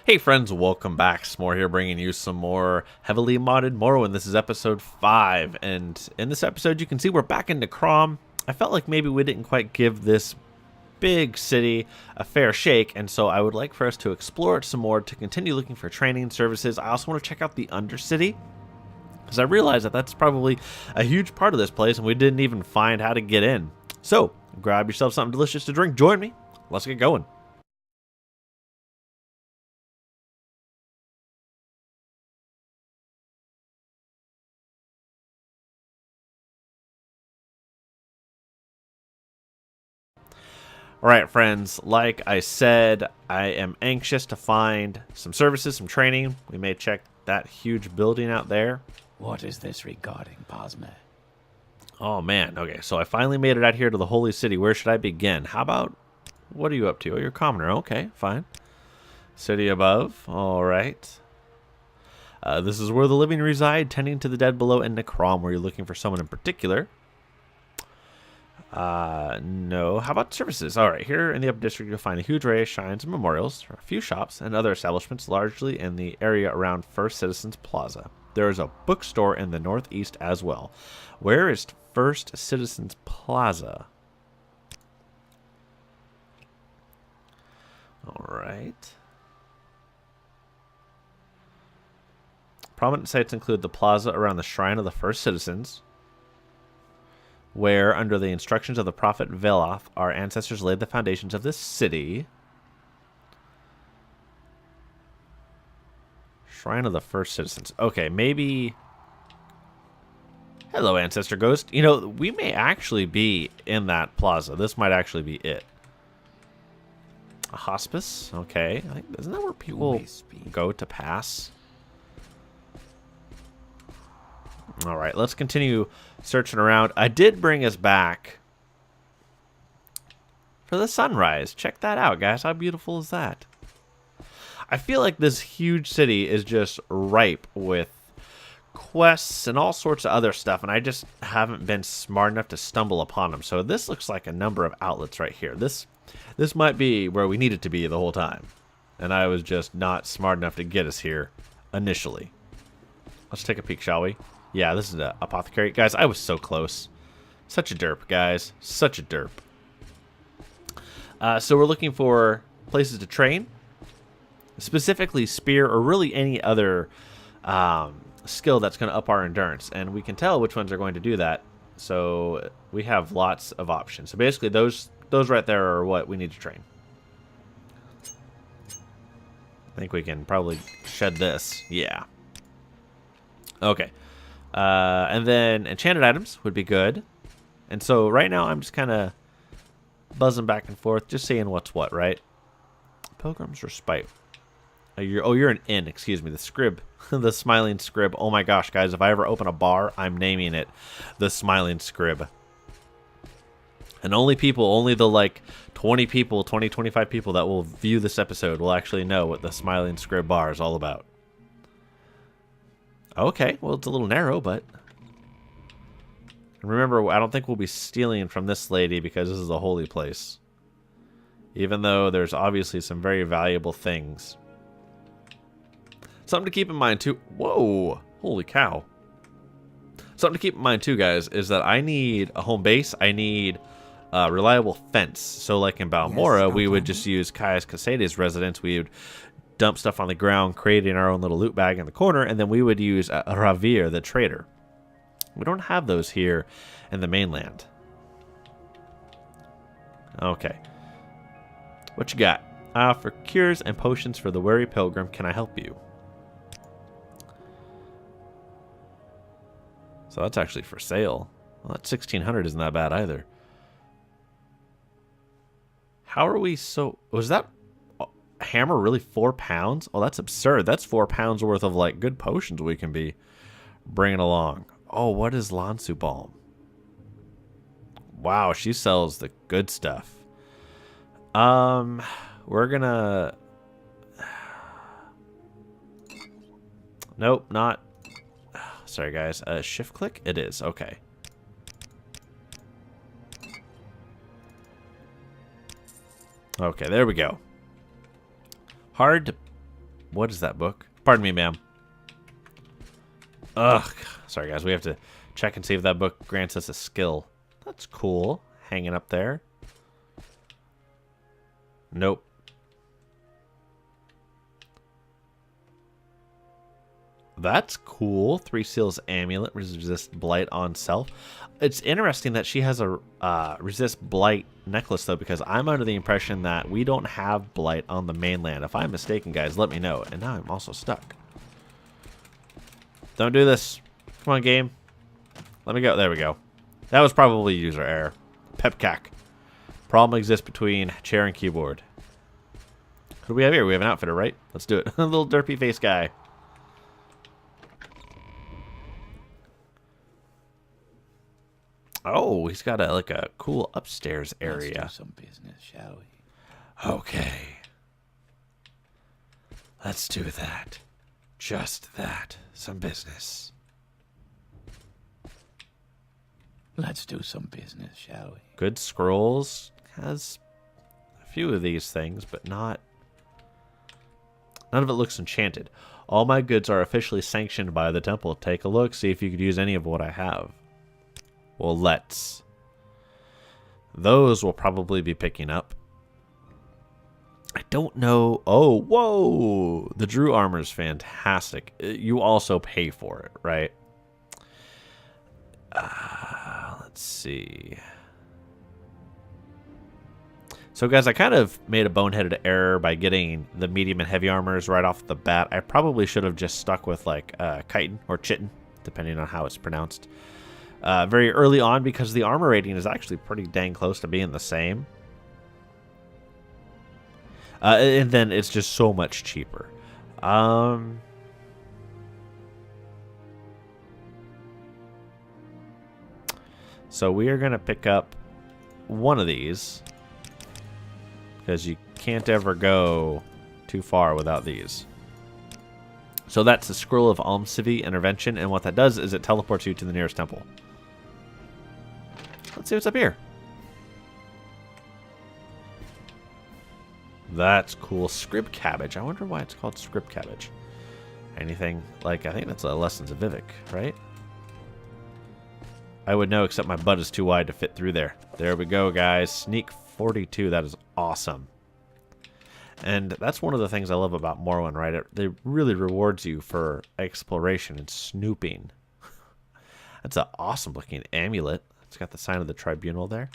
Hey friends, welcome back. S'more here bringing you some more heavily modded Morrowind. This is episode 5, and in this episode you can see we're back in Necrom. I felt like maybe we didn't quite give this big city a fair shake, and so I would like for us to explore it some more, to continue looking for training services. I also want to check out the Undercity, because I realize that that's probably a huge part of this place, and we didn't even find how to get in. So, grab yourself something delicious to drink, join me, let's get going. Alright friends, like I said, I am anxious to find some services, some training. We may check that huge building out there. What is this regarding, Pasme? Oh man, okay, so I finally made it out here to the Holy City. Where should I begin? How about, what are you up to? Oh, you're a commoner. Okay, fine. City above, alright. This is where the living reside, tending to the dead below in Necrom, where you're looking for someone in particular. No. How about services? Alright, here in the upper district you'll find a huge array of shrines and memorials, a few shops, and other establishments, largely in the area around First Citizens Plaza. There is a bookstore in the northeast as well. Where is First Citizens Plaza? Alright. Prominent sites include the plaza around the Shrine of the First Citizens, where, under the instructions of the prophet Veloth, our ancestors laid the foundations of this city. Shrine of the First Citizens. Okay, maybe... Hello, Ancestor Ghost. You know, we may actually be in that plaza. This might actually be it. A hospice? Okay. Isn't that where people go to pass? Alright, let's continue searching around. I did bring us back for the sunrise. Check that out, guys. How beautiful is that? I feel like this huge city is just ripe with quests and all sorts of other stuff, and I just haven't been smart enough to stumble upon them. So this looks like a number of outlets right here. This might be where we needed to be the whole time, and I was just not smart enough to get us here initially. Let's take a peek, shall we? Yeah, this is an apothecary. Guys, I was so close. Such a derp, guys. Such a derp. So we're looking for places to train. Specifically spear, or really any other skill that's going to up our endurance. And we can tell which ones are going to do that. So we have lots of options. So basically those right there are what we need to train. I think we can probably shed this. Yeah. Okay. And then enchanted items would be good. And so right now I'm just kind of buzzing back and forth, just seeing what's what, right? Pilgrim's Respite. You're an inn, excuse me, the Scrib. The Smiling Scrib. Oh my gosh, guys, if I ever open a bar, I'm naming it the Smiling Scrib. And only the like 20 people, 25 people that will view this episode will actually know what the Smiling Scrib bar is all about. Okay, well, it's a little narrow, but... Remember, I don't think we'll be stealing from this lady because this is a holy place. Even though there's obviously some very valuable things. Something to keep in mind, too... Whoa! Holy cow. Something to keep in mind, too, guys, is that I need a home base. I need a reliable fence. So, like in Balmora, we would just use Caius Casade's residence. We would dump stuff on the ground, creating our own little loot bag in the corner, and then we would use a Ravir, the trader. We don't have those here in the mainland. Okay. What you got? For cures and potions for the weary pilgrim, can I help you? So that's actually for sale. Well, that 1600 isn't that bad either. How are we so... Was that... hammer really 4 pounds? Oh, that's absurd. That's 4 pounds worth of like good potions we can be bringing along. Oh, what is Lansu Balm? Wow, she sells the good stuff. We're gonna... Nope, not... Sorry, guys. Shift click? It is. Okay. Okay, there we go. Hard to What is that book? Pardon me, ma'am. Ugh. Sorry, guys. We have to check and see if that book grants us a skill. That's cool. Hanging up there. Nope. That's cool. 3 Seals Amulet. Resist Blight on self. It's interesting that she has a Resist Blight necklace, though, because I'm under the impression that we don't have Blight on the mainland. If I'm mistaken, guys, let me know. And now I'm also stuck. Don't do this. Come on, game. Let me go. There we go. That was probably user error. Pepcac. Problem exists between chair and keyboard. Who do we have here? We have an outfitter, right? Let's do it. A little derpy face guy. Oh, he's got like a cool upstairs area. Let's do some business, shall we? Okay. Let's do that. Just that. Some business. Let's do some business, shall we? Good Scrolls has a few of these things, but not... None of it looks enchanted. All my goods are officially sanctioned by the temple. Take a look, see if you could use any of what I have. Well, let's. Those will probably be picking up. I don't know. Oh, whoa! The Drew armor is fantastic. You also pay for it, right? Let's see. So, guys, I kind of made a boneheaded error by getting the medium and heavy armors right off the bat. I probably should have just stuck with, like, chitin or chitin, depending on how it's pronounced. Very early on, because the armor rating is actually pretty dang close to being the same. And then it's just so much cheaper. So we are going to pick up one of these, because you can't ever go too far without these. So that's the Scroll of Almcivi Intervention, and what that does is it teleports you to the nearest temple. Let's see what's up here. That's cool. Scrib Cabbage. I wonder why it's called Scrib Cabbage. Anything like, I think that's Lessons of Vivek, right? I would know, except my butt is too wide to fit through there. There we go, guys. Sneak 42. That is awesome. And that's one of the things I love about Morrowind, right? It really rewards you for exploration and snooping. That's an awesome looking amulet. It's got the sign of the tribunal there.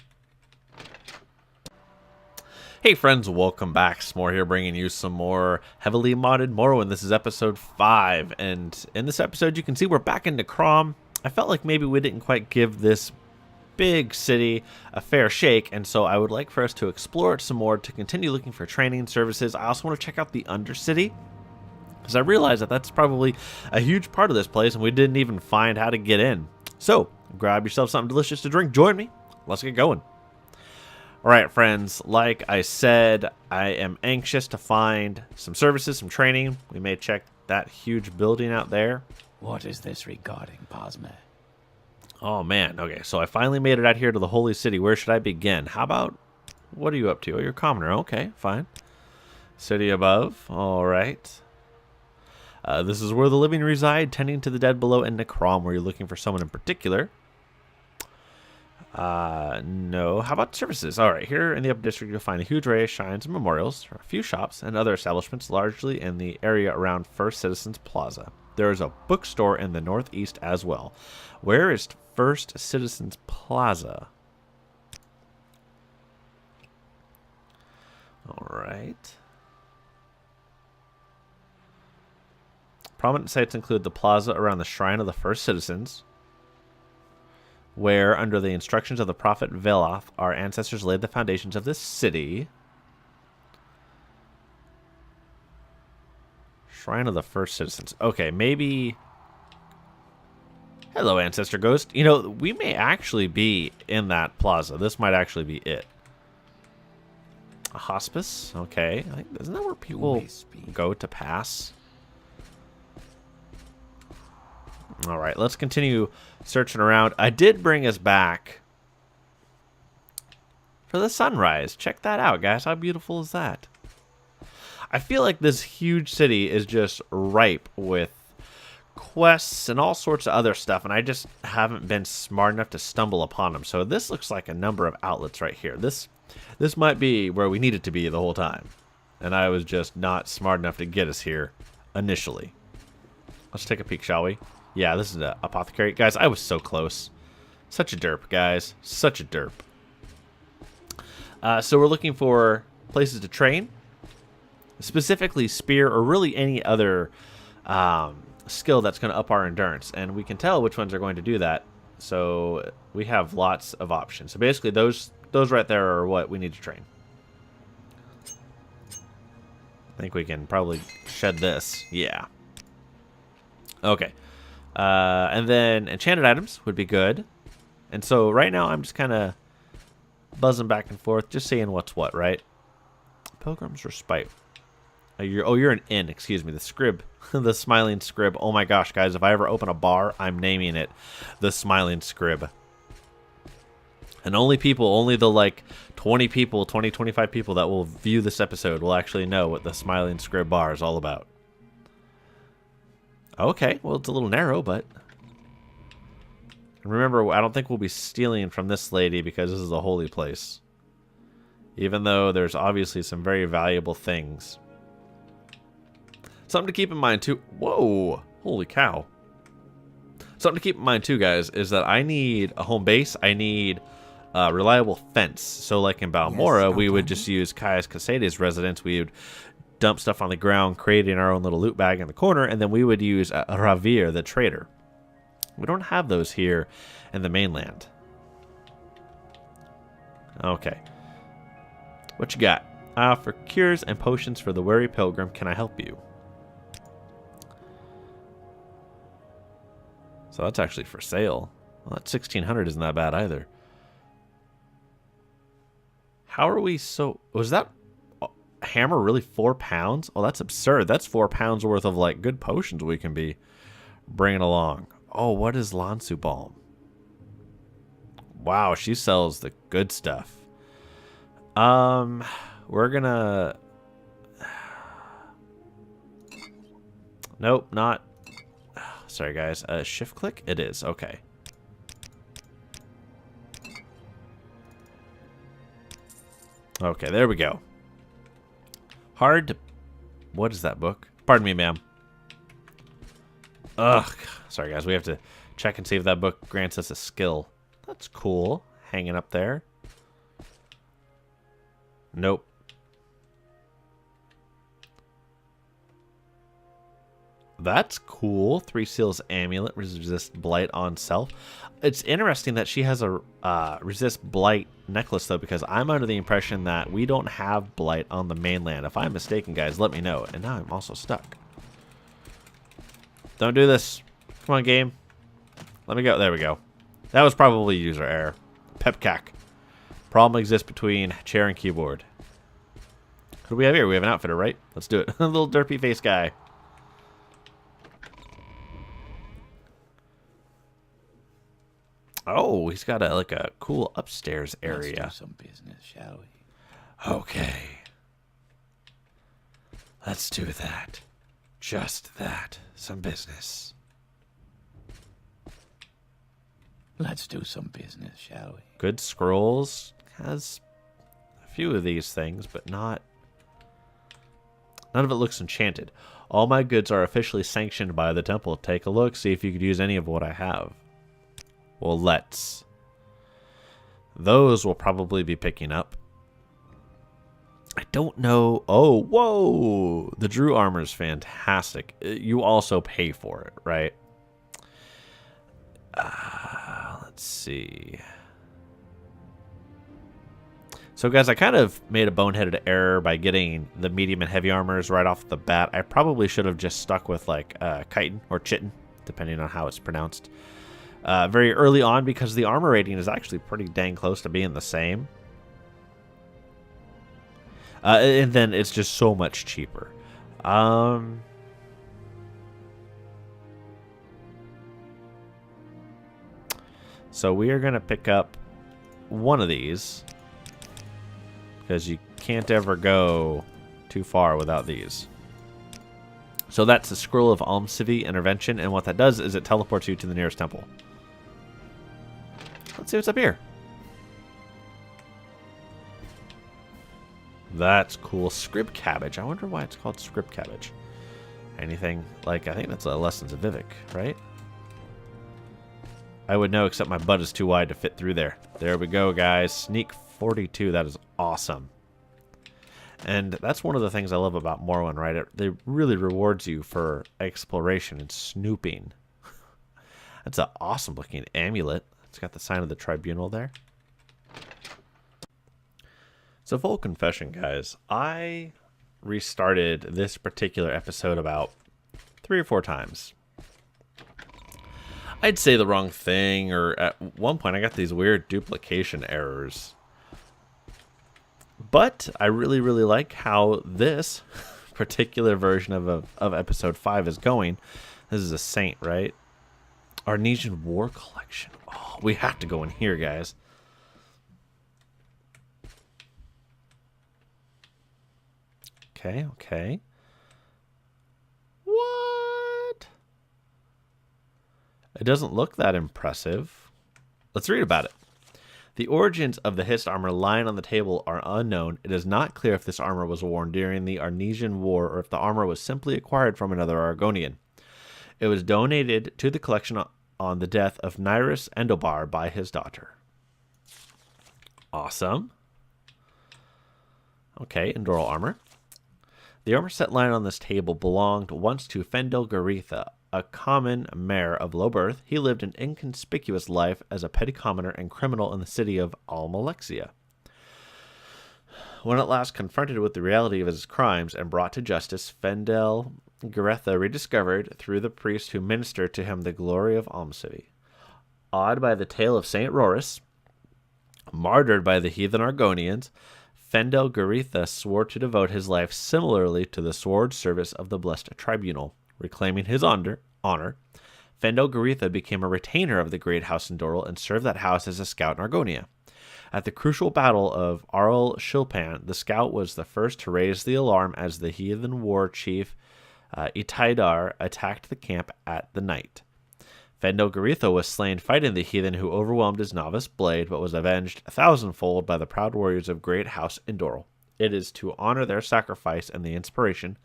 Hey friends, welcome back. S'more here, bringing you some more heavily modded Morrowind. This is episode 5, and in this episode you can see we're back in Necrom. I felt like maybe we didn't quite give this big city a fair shake, and so I would like for us to explore it some more, to continue looking for training services. I also want to check out the Undercity, because I realize that that's probably a huge part of this place, and we didn't even find how to get in. So, grab yourself something delicious to drink. Join me. Let's get going. All right, friends. Like I said, I am anxious to find some services, some training. We may check that huge building out there. What is this regarding, Pasme? Oh, man. Okay, so I finally made it out here to the Holy City. Where should I begin? How about, what are you up to? Oh, you're a commoner. Okay, fine. City above. All right. This is where the living reside, tending to the dead below in Necrom, where you're looking for someone in particular. No. How about services? All right, here in the Upper District, you'll find a huge array of shrines and memorials, a few shops, and other establishments, largely in the area around First Citizens Plaza. There is a bookstore in the northeast as well. Where is First Citizens Plaza? All right. Prominent sites include the plaza around the Shrine of the First Citizens, where, under the instructions of the prophet Veloth, our ancestors laid the foundations of this city. Shrine of the First Citizens. Okay, maybe... Hello, Ancestor Ghost. You know, we may actually be in that plaza. This might actually be it. A hospice? Okay. Isn't that where people go to pass? All right, let's continue searching around. I did bring us back for the sunrise. Check that out, guys. How beautiful is that? I feel like this huge city is just ripe with quests and all sorts of other stuff, and I just haven't been smart enough to stumble upon them. So this looks like a number of outlets right here. This might be where we needed to be the whole time, and I was just not smart enough to get us here initially. Let's take a peek, shall we? Yeah, this is an apothecary. Guys, I was so close. Such a derp, guys. Such a derp. So we're looking for places to train, specifically spear or really any other skill that's going to up our endurance, and we can tell which ones are going to do that. So we have lots of options. So basically those right there are what we need to train. I think we can probably shed this. Yeah. Okay. And then enchanted items would be good. And so right now I'm just kind of buzzing back and forth, just seeing what's what, right? Pilgrim's Respite. You're an inn, excuse me. The Scrib. The Smiling Scrib. Oh my gosh, guys. If I ever open a bar, I'm naming it the Smiling Scrib. And only the like 20 people, 25 people that will view this episode will actually know what the Smiling Scrib bar is all about. Okay, well, it's a little narrow, but... remember, I don't think we'll be stealing from this lady because this is a holy place. Even though there's obviously some very valuable things. Something to keep in mind, too... whoa! Holy cow. Something to keep in mind, too, guys, is that I need a home base. I need a reliable fence. So, like in Balmora, we would just use Caius Casade's residence. We would dump stuff on the ground, creating our own little loot bag in the corner, and then we would use Ravir, the trader. We don't have those here in the mainland. Okay. What you got? For cures and potions for the weary pilgrim, can I help you? So that's actually for sale. Well, that 1600 isn't that bad either. How are we so... was that hammer really 4 pounds? Oh, that's absurd. That's 4 pounds worth of, like, good potions we can be bringing along. Oh, what is Lansu Balm? Wow, she sells the good stuff. We're gonna... nope, not... sorry, guys. Shift click? It is. Okay. Okay, there we go. Hard to... what is that book? Pardon me, ma'am. Ugh. Sorry, guys. We have to check and see if that book grants us a skill. That's cool. Hanging up there. Nope. That's cool. 3 Seals Amulet. Resist Blight on self. It's interesting that she has a Resist Blight necklace, though, because I'm under the impression that we don't have Blight on the mainland. If I'm mistaken, guys, let me know. And now I'm also stuck. Don't do this. Come on, game. Let me go. There we go. That was probably user error. Pepcac. Problem exists between chair and keyboard. What do we have here? We have an outfitter, right? Let's do it. A little derpy face guy. Oh, he's got like a cool upstairs area. Let's do some business, shall we? Okay. Let's do that. Just that. Some business. Let's do some business, shall we? Good Scrolls has a few of these things, but not... none of it looks enchanted. All my goods are officially sanctioned by the temple. Take a look, see if you could use any of what I have. Well, let's. Those will probably be picking up. I don't know. Oh, whoa! The Drew armor is fantastic. You also pay for it, right? Let's see. So, guys, I kind of made a boneheaded error by getting the medium and heavy armors right off the bat. I probably should have just stuck with, like, chitin or chitin, depending on how it's pronounced. Very early on, because the armor rating is actually pretty dang close to being the same. And then it's just so much cheaper. So we are going to pick up one of these, because you can't ever go too far without these. So that's the Scroll of Almcivi Intervention, and what that does is it teleports you to the nearest temple. Let's see what's up here. That's cool. Scrib Cabbage. I wonder why it's called Scrib Cabbage. Anything like, I think that's Lessons of Vivek, right? I would know, except my butt is too wide to fit through there. There we go, guys. Sneak 42. That is awesome. And that's one of the things I love about Morrowind, right? It really rewards you for exploration and snooping. That's an awesome looking amulet. It's got the sign of the tribunal there. So full confession, guys, I restarted this particular episode about 3 or 4 times. I'd say the wrong thing, or at one point I got these weird duplication errors. But I really, really like how this particular version of episode 5 is going. This is a saint, right? Arnesian War Collection. Oh, we have to go in here, guys. Okay, okay. What? It doesn't look that impressive. Let's read about it. The origins of the Hist armor lying on the table are unknown. It is not clear if this armor was worn during the Arnesian War or if the armor was simply acquired from another Argonian. It was donated to the collection on the death of Nyrus Endobar by his daughter. Awesome. Okay, Endoral armor. The armor set lying on this table belonged once to Fendel Garetha, a common mare of low birth. He lived an inconspicuous life as a petty commoner and criminal in the city of Almalexia. When at last confronted with the reality of his crimes and brought to justice, Fendel Garetha rediscovered, through the priest who ministered to him, the glory of Almcivi. Awed by the tale of Saint Rorus, martyred by the heathen Argonians, Fendel Garetha swore to devote his life similarly to the sword service of the blessed tribunal. Reclaiming his honor, Fendel Garetha became a retainer of the great house in Doral and served that house as a scout in Argonia. At the crucial battle of Arl Shilpan, the scout was the first to raise the alarm as the heathen war chief Itaidar attacked the camp at the night. Fendel Garetha was slain fighting the heathen who overwhelmed his novice blade, but was avenged 1,000-fold by the proud warriors of great house in Doral. It is to honor their sacrifice and the inspiration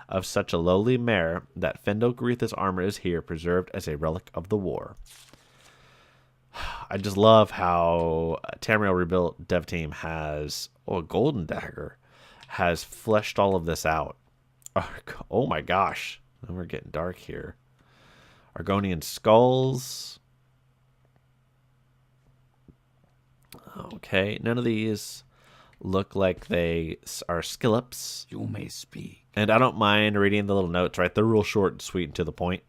of such a lowly mare that Fendel Garetha's armor is here, preserved as a relic of the war. I just love how Tamriel Rebuilt dev team has, a Golden Dagger, has fleshed all of this out. Oh my gosh. Now we're getting dark here. Argonian skulls. Okay, none of these look like they are skill ups. You may speak. And I don't mind reading the little notes, right? They're real short and sweet and to the point.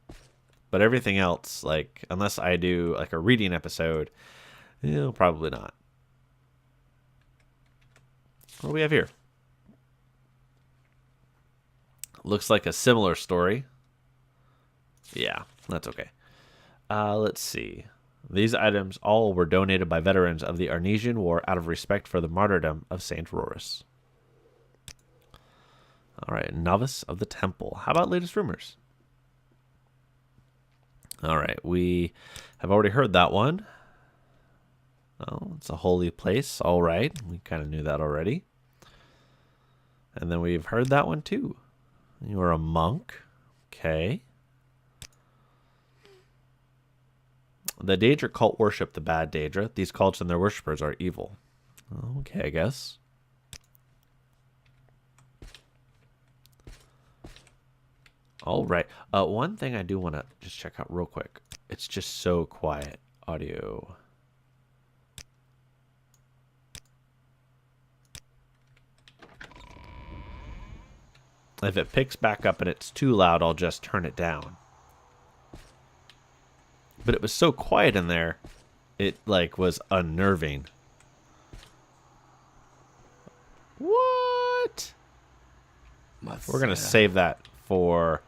But everything else, like, unless I do like a reading episode, probably not. What do we have here? Looks like a similar story. Yeah, that's okay. Let's see. These items all were donated by veterans of the Arnesian War out of respect for the martyrdom of Saint Rorus. All right, Novice of the Temple. How about latest rumors? All right, we have already heard that one. Oh, it's a holy place. All right, we kind of knew that already. And then we've heard that one too. You are a monk. Okay. The Daedra cult worship the bad Daedra. These cults and their worshippers are evil. Okay, I guess. All right. One thing I do want to just check out real quick. It's just so quiet. Audio. If it picks back up and it's too loud, I'll just turn it down. But it was so quiet in there, it like was unnerving. What? We're going to save that for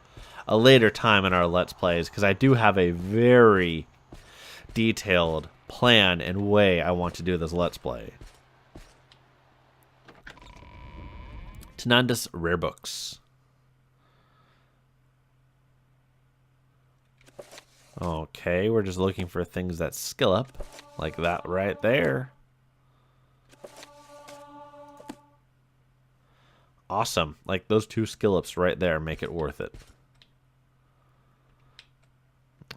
a later time in our Let's Plays, because I do have a very detailed plan and way I want to do this Let's Play. Tanandus rare books. Okay, we're just looking for things that skill up. Like that right there. Awesome. Like those 2 skill ups right there make it worth it.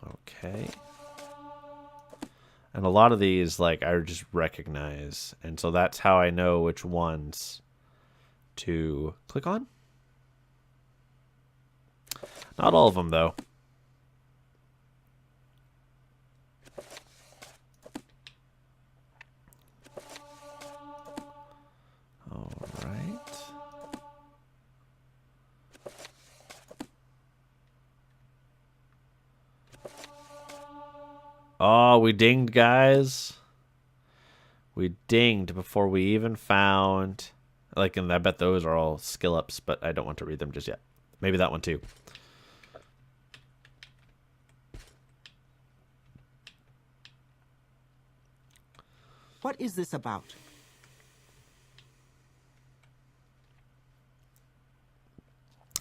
Okay. And a lot of these, like, I just recognize. And so that's how I know which ones to click on. Not all of them, though. All right. Oh, we dinged, guys. We dinged before we even found... Like, and I bet those are all skill ups, but I don't want to read them just yet. Maybe that one too. What is this about?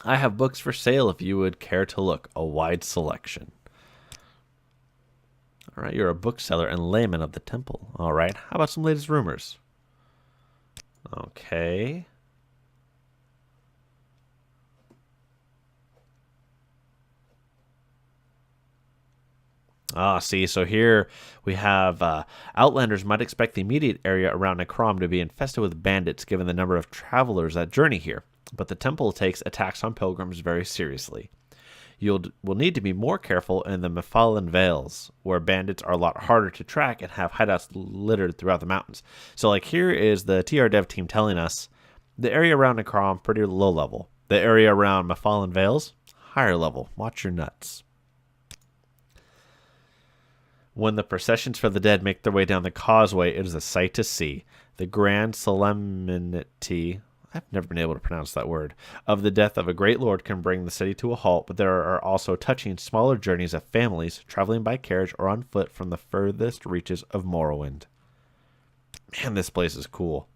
I have books for sale if you would care to look. A wide selection. All right, you're a bookseller and layman of the temple. All right, how about some latest rumors? Okay. Ah, see, so here we have Outlanders might expect the immediate area around Necrom to be infested with bandits given the number of travelers that journey here, but the temple takes attacks on pilgrims very seriously. You will need to be more careful in the Mephalan Vales, where bandits are a lot harder to track and have hideouts littered throughout the mountains. So, like, here is the TR dev team telling us the area around Necrom, pretty low level. The area around Mephalan Vales, higher level. Watch your nuts. When the processions for the dead make their way down the causeway, it is a sight to see. The grand solemnity, I've never been able to pronounce that word, of the death of a great lord can bring the city to a halt, but there are also touching smaller journeys of families traveling by carriage or on foot from the furthest reaches of Morrowind. Man, this place is cool.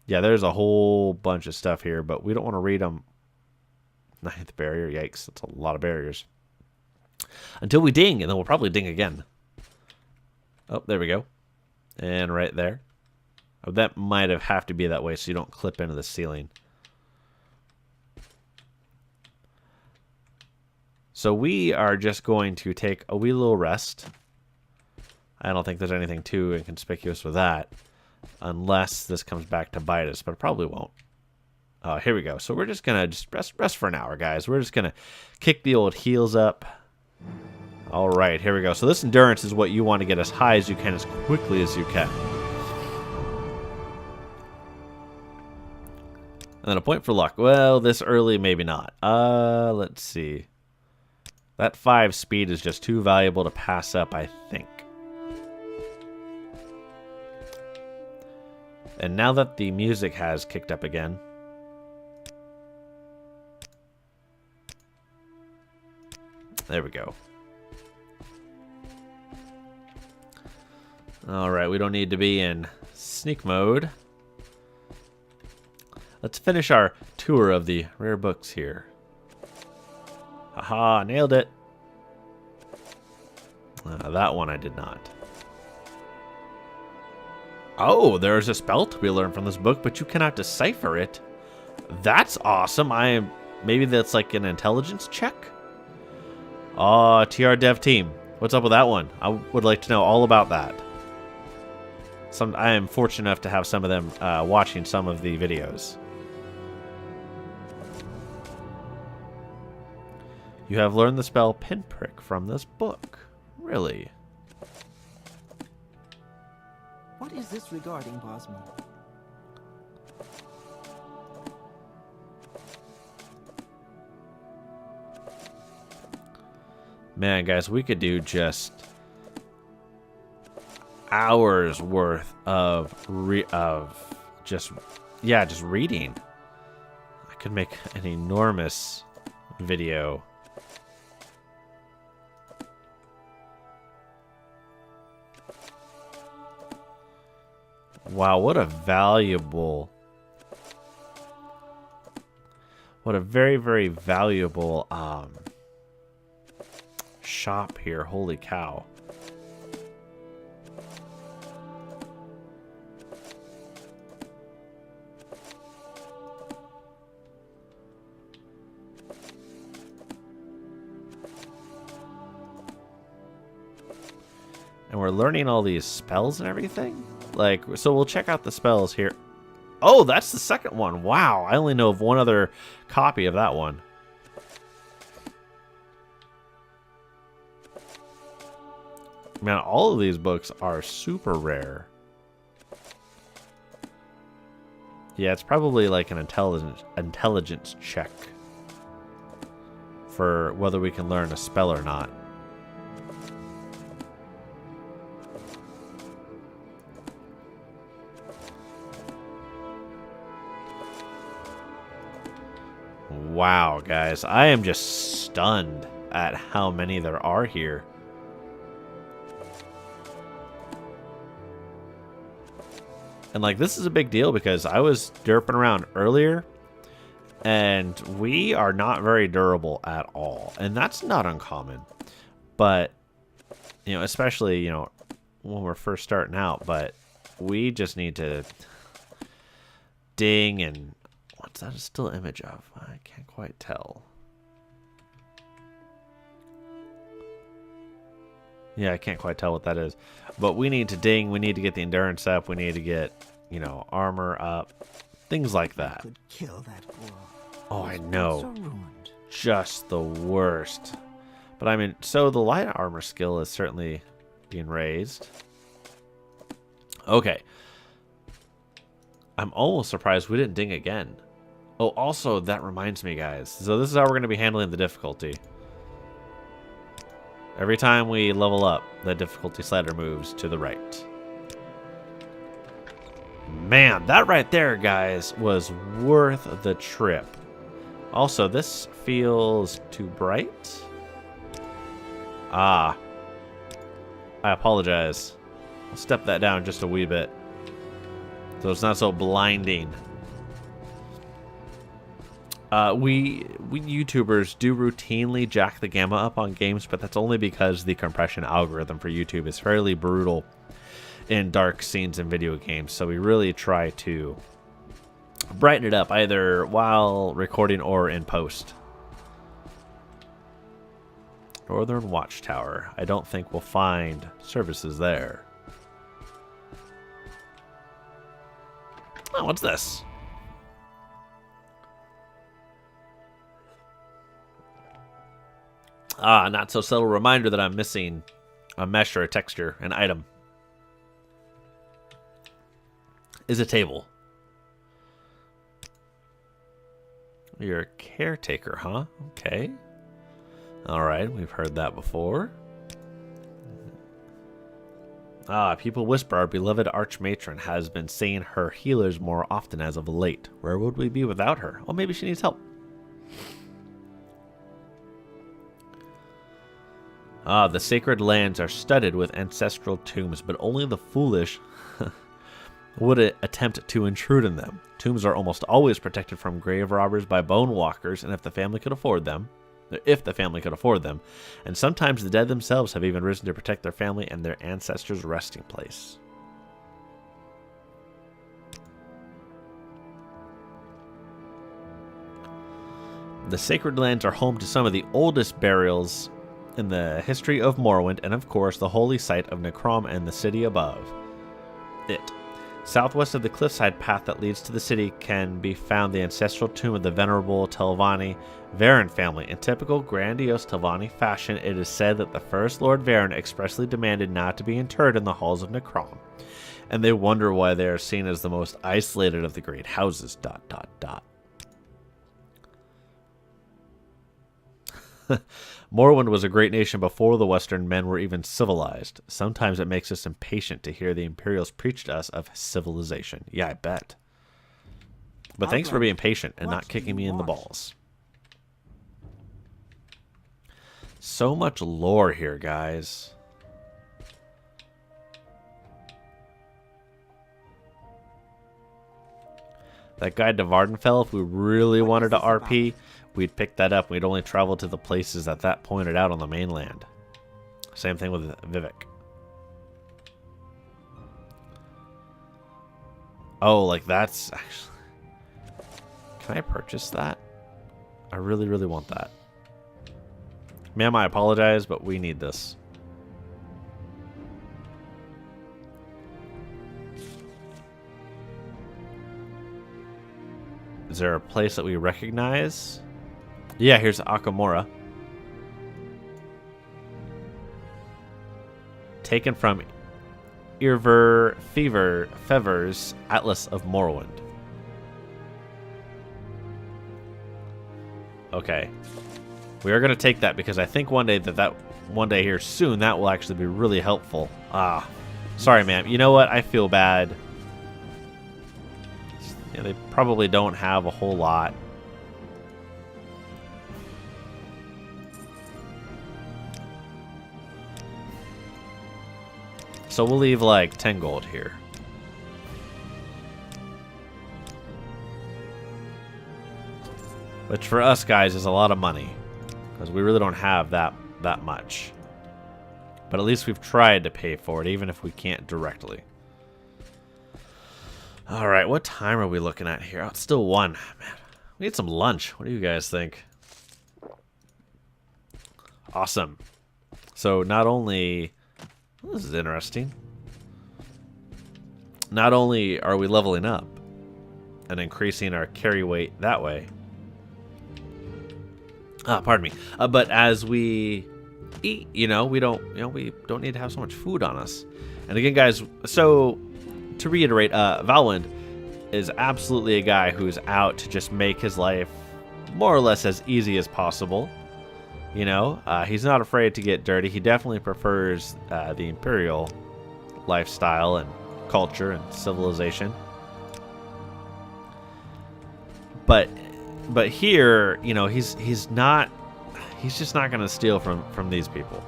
Yeah, there's a whole bunch of stuff here, but we don't want to read them. Ninth barrier, yikes, that's a lot of barriers. Until we ding, and then we'll probably ding again. Oh, there we go. And right there. Oh, that might have to be that way so you don't clip into the ceiling. So we are just going to take a wee little rest. I don't think there's anything too inconspicuous with that. Unless this comes back to bite us, but it probably won't. Here we go. So we're just going to rest for an hour, guys. We're just going to kick the old heels up. All right, here we go. So this endurance is what you want to get as high as you can, as quickly as you can. And then a point for luck. Well, this early, maybe not. Let's see. That 5 speed is just too valuable to pass up, I think. And now that the music has kicked up again. There we go. Alright, we don't need to be in sneak mode. Let's finish our tour of the rare books here. Haha, nailed it. That one I did not. Oh, there's a spell to be learned from this book, but you cannot decipher it. That's awesome. Maybe that's like an intelligence check? Oh, TR Dev team. What's up with that one? I would like to know all about that. I am fortunate enough to have some of them watching some of the videos. You have learned the spell Pinprick from this book. Really? What is this regarding, Bosman? Man, guys, we could do just hours worth of just reading. I could make an enormous video. Wow, what a valuable What a very, very valuable shop here. Holy cow. And we're learning all these spells and everything. Like, so we'll check out the spells here. Oh, that's the second one. Wow, I only know of one other copy of that one. Man, all of these books are super rare. Yeah, it's probably like an intelligence check for whether we can learn a spell or not. Wow, guys, I am just stunned at how many there are here. And like, this is a big deal because I was derping around earlier and we are not very durable at all. And that's not uncommon. But, you know, especially, you know, when we're first starting out, but we just need to ding and what's that still image of? I can't quite tell. Yeah, I can't quite tell what that is. But we need to ding. We need to get the endurance up. We need to get, you know, armor up. Things like that. Could kill that girl. Oh, I Those books know. are ruined. Just the worst. But I mean, so the light armor skill is certainly being raised. Okay. I'm almost surprised we didn't ding again. Oh, also, that reminds me, guys. So this is how we're going to be handling the difficulty. Every time we level up, the difficulty slider moves to the right. Man, that right there, guys, was worth the trip. Also, this feels too bright. Ah. I apologize. I'll step that down just a wee bit, so it's not so blinding. We YouTubers do routinely jack the gamma up on games, but that's only because the compression algorithm for YouTube is fairly brutal in dark scenes in video games. So we really try to brighten it up either while recording or in post. Northern Watchtower. I don't think we'll find services there. Oh, what's this? Ah, not so subtle reminder that I'm missing a mesh or a texture, an item. Is a table. You're a caretaker, huh? Okay. Alright, we've heard that before. Ah, people whisper our beloved archmatron has been seeing her healers more often as of late. Where would we be without her? Oh, maybe she needs help. Ah, the sacred lands are studded with ancestral tombs, but only the foolish would attempt to intrude in them. Tombs are almost always protected from grave robbers by bone walkers, and if the family could afford them, and sometimes the dead themselves have even risen to protect their family and their ancestors' resting place. The sacred lands are home to some of the oldest burials in the history of Morrowind, and of course the holy site of Necrom and the city above it. Southwest of the cliffside path that leads to the city can be found the ancestral tomb of the venerable Telvanni Varen family. In typical grandiose Telvanni fashion, it is said that the first Lord Varen expressly demanded not to be interred in the halls of Necrom, and they wonder why they are seen as the most isolated of the great houses. ... Morrowind was a great nation before the Western men were even civilized. Sometimes it makes us impatient to hear the Imperials preach to us of civilization. Yeah, I bet. But thanks for being patient and not kicking me in the balls. So much lore here, guys. That guide to Vardenfell, if we really wanted to RP, we'd pick that up. We'd only travel to the places that pointed out on the mainland. Same thing with Vivek. Oh, like that's actually... Can I purchase that? I really, really want that. Ma'am, I apologize, but we need this. Is there a place that we recognize? Yeah, here's Akamora. Taken from Fever's Atlas of Morrowind. Okay. We are going to take that because I think one day one day here soon that will actually be really helpful. Ah. Sorry, ma'am. You know what? I feel bad. Yeah, they probably don't have a whole lot. So we'll leave like 10 gold here. Which for us guys is a lot of money. Because we really don't have that much. But at least we've tried to pay for it, even if we can't directly. Alright, what time are we looking at here? Oh, it's still 1. Man, we need some lunch. What do you guys think? Awesome. So not only... This is interesting. Not only are we leveling up and increasing our carry weight that way. Pardon me. But as we eat, we don't need to have so much food on us. And again, guys, so to reiterate, Valwind is absolutely a guy who's out to just make his life more or less as easy as possible. He's not afraid to get dirty. He definitely prefers the Imperial lifestyle and culture and civilization. But here, he's just not going to steal from these people.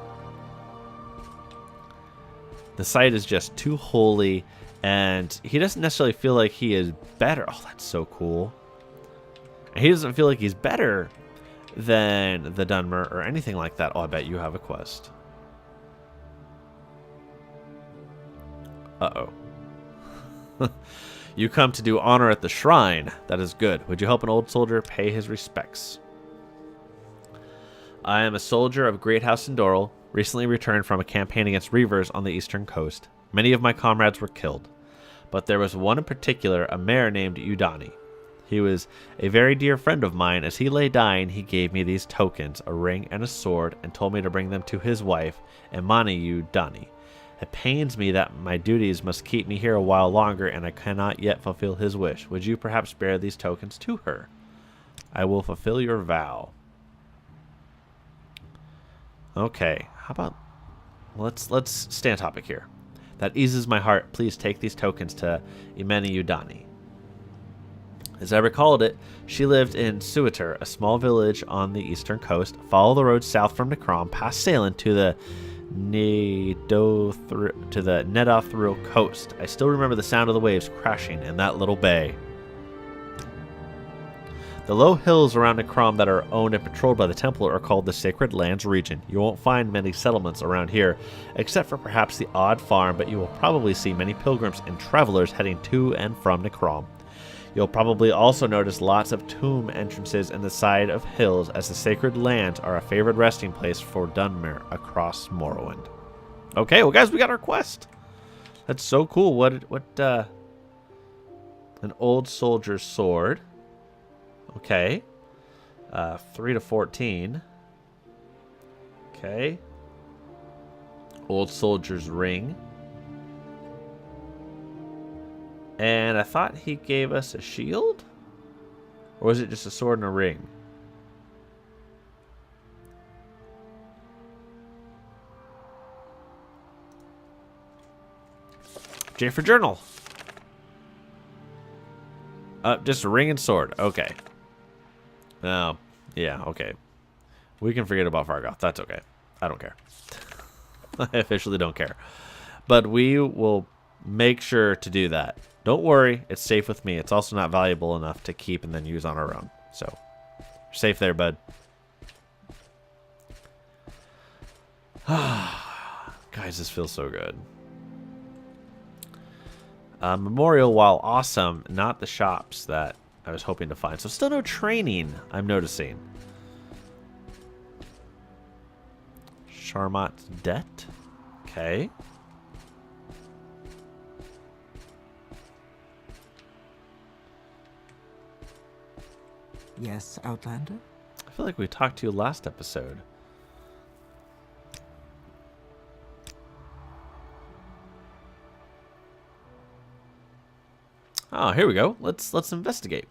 The site is just too holy, and he doesn't necessarily feel like he is better. Oh, that's so cool. And he doesn't feel like he's better than the Dunmer or anything like that. Oh, I bet you have a quest. Uh-oh. You come to do honor at the shrine. That is good. Would you help an old soldier pay his respects? I am a soldier of Great House Doral, recently returned from a campaign against Reavers on the eastern coast. Many of my comrades were killed, but there was one in particular, a mare named Udani. He was a very dear friend of mine. As he lay dying, he gave me these tokens, a ring and a sword, and told me to bring them to his wife, Imani Udani. It pains me that my duties must keep me here a while longer, and I cannot yet fulfill his wish. Would you perhaps bear these tokens to her? I will fulfill your vow. Okay, how about... Let's stay on topic here. That eases my heart. Please take these tokens to Imani Udani. As I recalled it, she lived in Suater, a small village on the eastern coast. Follow the road south from Necrom, past Salem to the Nedothril coast. I still remember the sound of the waves crashing in that little bay. The low hills around Necrom that are owned and patrolled by the Templar are called the Sacred Lands region. You won't find many settlements around here, except for perhaps the odd farm, but you will probably see many pilgrims and travelers heading to and from Necrom. You'll probably also notice lots of tomb entrances in the side of hills, as the Sacred Lands are a favored resting place for Dunmer across Morrowind. Okay, well guys, we got our quest. That's so cool. What an old soldier's sword. Okay. 3 to 14. Okay. Old soldier's ring. And I thought he gave us a shield? Or was it just a sword and a ring? J for journal. Just a ring and sword. Okay. Oh, yeah, okay. We can forget about Fargoth. That's okay. I don't care. I officially don't care. But we will make sure to do that. Don't worry, it's safe with me. It's also not valuable enough to keep and then use on our own. So, you're safe there, bud. Guys, this feels so good. Memorial, while awesome, not the shops that I was hoping to find. So still no training, I'm noticing. Charmot's debt. Okay. Yes, Outlander? I feel like we talked to you last episode. Oh, here we go. Let's investigate.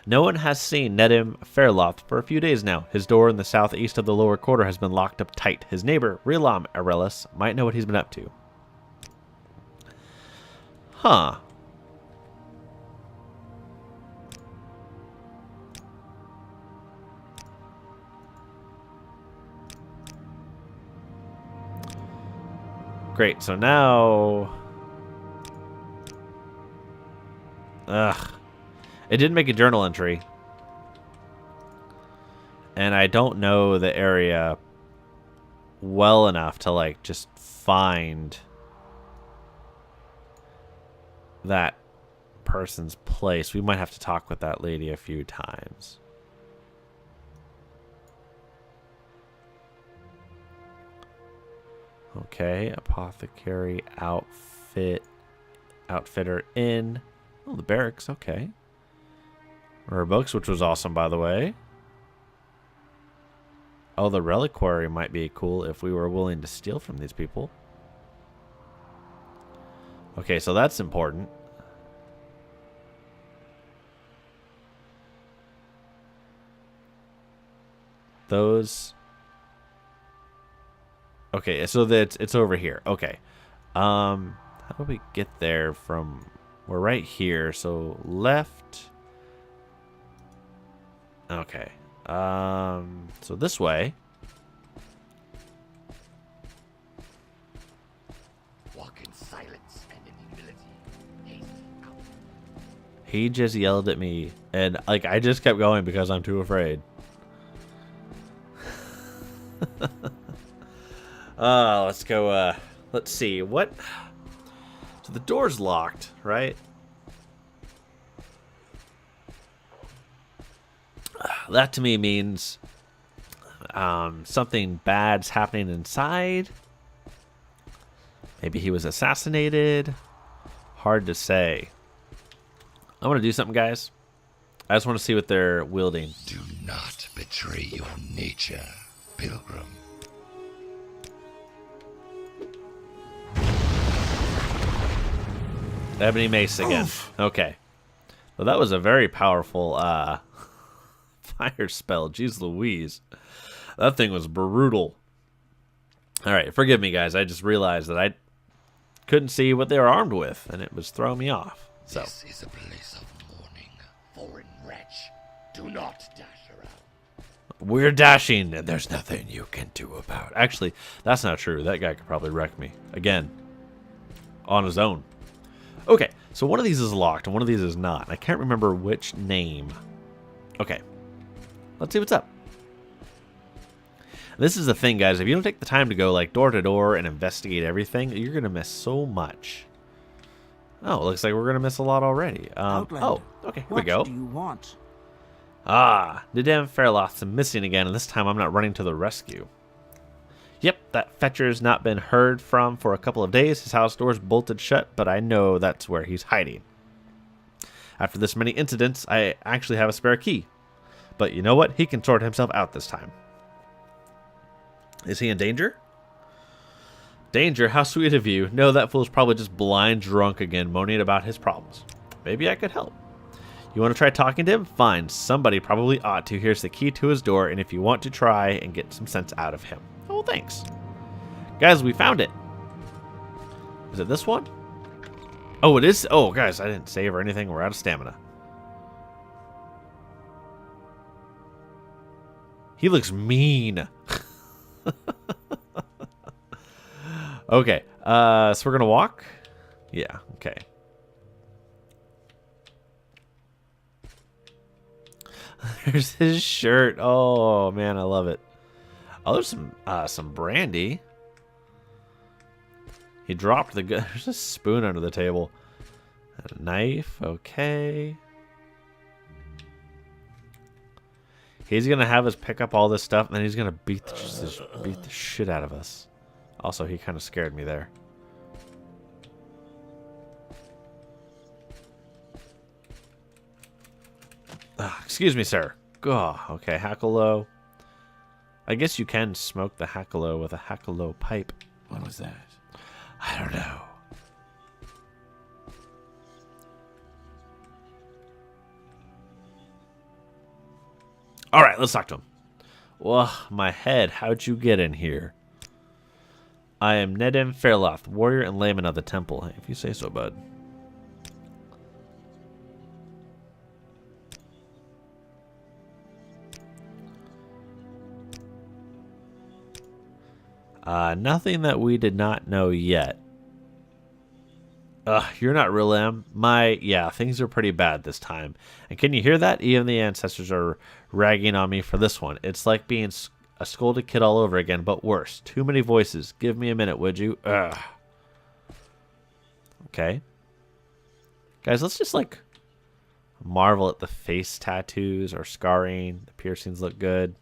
No one has seen Nedim Fairloft for a few days now. His door in the southeast of the lower quarter has been locked up tight. His neighbor, Rilam Arelis, might know what he's been up to. Huh. Great, so now... Ugh. It didn't make a journal entry. And I don't know the area well enough to, like, just find that person's place. We might have to talk with that lady a few times. Okay, apothecary outfitter inn. Oh, the barracks, okay. Rare books, which was awesome, by the way. Oh, the reliquary might be cool if we were willing to steal from these people. Okay, so that's important. Those... Okay, so it's over here. Okay. How do we get there from... We're right here, so left. Okay. So this way. Walk in silence and in humility. Haste out. He just yelled at me, and like I just kept going because I'm too afraid. Let's go. Let's see what. So the door's locked, right? That to me means something bad's happening inside. Maybe he was assassinated. Hard to say. I want to do something, guys. I just want to see what they're wielding. Do not betray your nature, pilgrim. Ebony Mace again. Oof. Okay. Well, that was a very powerful fire spell. Jeez Louise. That thing was brutal. Alright, forgive me, guys. I just realized that I couldn't see what they were armed with, and it was throwing me off. So. This is a place of mourning. Foreign wretch. Do not dash around. We're dashing, and there's nothing you can do about it. Actually, that's not true. That guy could probably wreck me. Again. On his own. Okay, so one of these is locked, and one of these is not. I can't remember which name. Okay. Let's see what's up. This is the thing, guys. If you don't take the time to go, like, door to door and investigate everything, you're going to miss so much. Oh, it looks like we're going to miss a lot already. Oh, okay, here we go. What do you want? Ah, the damn Fairloth's missing again, and this time I'm not running to the rescue. Yep, that fetcher's not been heard from for a couple of days. His house door's bolted shut, but I know that's where he's hiding. After this many incidents, I actually have a spare key. But you know what? He can sort himself out this time. Is he in danger? Danger? How sweet of you. No, that fool's probably just blind drunk again, moaning about his problems. Maybe I could help. You want to try talking to him? Fine. Somebody probably ought to. Here's the key to his door, and if you want to try and get some sense out of him. Oh, thanks. Guys, we found it. Is it this one? Oh, it is? Oh, guys, I didn't save or anything. We're out of stamina. He looks mean. Okay, so we're going to walk? Yeah, okay. There's his shirt. Oh man, I love it. Oh, there's some brandy. He dropped the gun. There's a spoon under the table. A knife. Okay. He's gonna have us pick up all this stuff, and then he's gonna beat the shit out of us. Also, he kind of scared me there. Excuse me, sir. Okay, Hackalo. I guess you can smoke the Hackalo with a Hackalo pipe. What was that? I don't know. All right, let's talk to him. Well, my head, how'd you get in here? I am Necrom Fairloth, warrior and layman of the temple. If you say so, bud. Nothing that we did not know yet. You're not real Am. Yeah, things are pretty bad this time. And can you hear that? Even the ancestors are ragging on me for this one. It's like being a scolded kid all over again, but worse. Too many voices. Give me a minute, would you? Okay. Guys, let's just, like, marvel at the face tattoos or scarring. The piercings look good.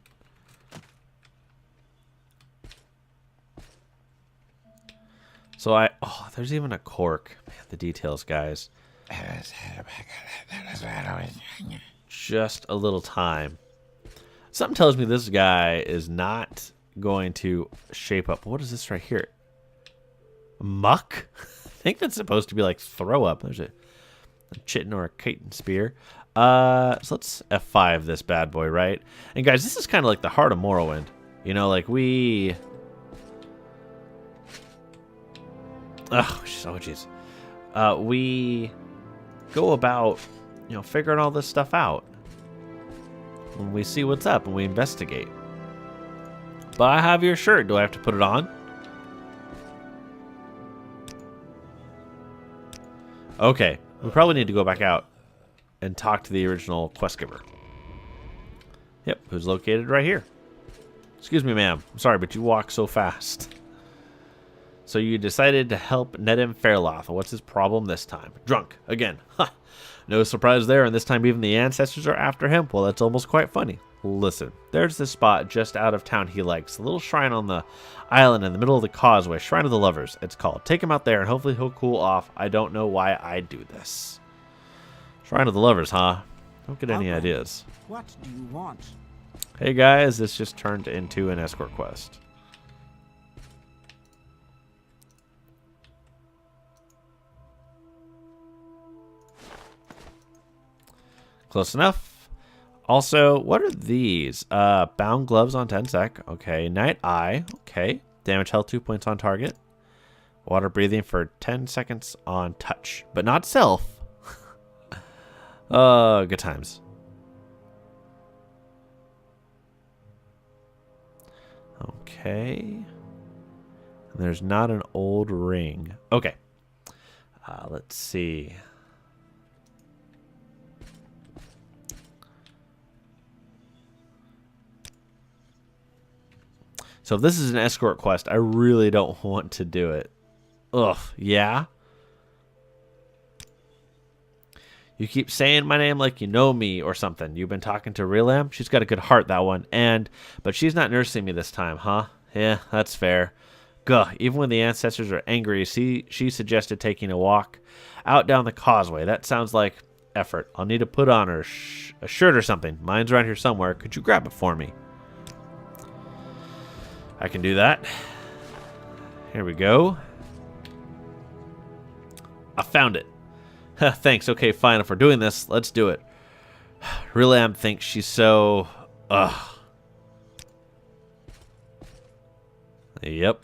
So there's even a cork. Man, the details, guys. Just a little time. Something tells me this guy is not going to shape up. What is this right here? Muck? I think that's supposed to be like throw up. There's a chitin or a chitin spear. So let's F5 this bad boy, right? And guys, this is kind of like the heart of Morrowind. You know, like we... Oh, jeez. We go about, figuring all this stuff out. When we see what's up and we investigate. But I have your shirt. Do I have to put it on? Okay. We probably need to go back out and talk to the original quest giver. Yep, who's located right here. Excuse me, ma'am. I'm sorry, but you walk so fast. So you decided to help Necrom Fairloth. What's his problem this time? Drunk. Again. Ha! No surprise there, and this time even the ancestors are after him. Well, that's almost quite funny. Listen, there's this spot just out of town he likes. A little shrine on the island in the middle of the causeway. Shrine of the Lovers, it's called. Take him out there, and hopefully he'll cool off. I don't know why I do this. Shrine of the Lovers, huh? Don't get any ideas. What do you want? Hey, guys, this just turned into an escort quest. Close enough. Also, what are these? Bound gloves on 10 sec. Okay. Night eye. Okay. Damage health 2 points on target. Water breathing for 10 seconds on touch, but not self. Good times. Okay. And there's not an old ring. Okay. Let's see. So if this is an escort quest, I really don't want to do it. Ugh, yeah? You keep saying my name like you know me or something. You've been talking to Relam? She's got a good heart, that one. But she's not nursing me this time, huh? Yeah, that's fair. Gah, even when the ancestors are angry, she suggested taking a walk out down the causeway. That sounds like effort. I'll need to put on her a shirt or something. Mine's around here somewhere. Could you grab it for me? I can do that. Here we go. I found it. Thanks. Okay, fine. If we're doing this, let's do it. Relam thinks she's so... Yep.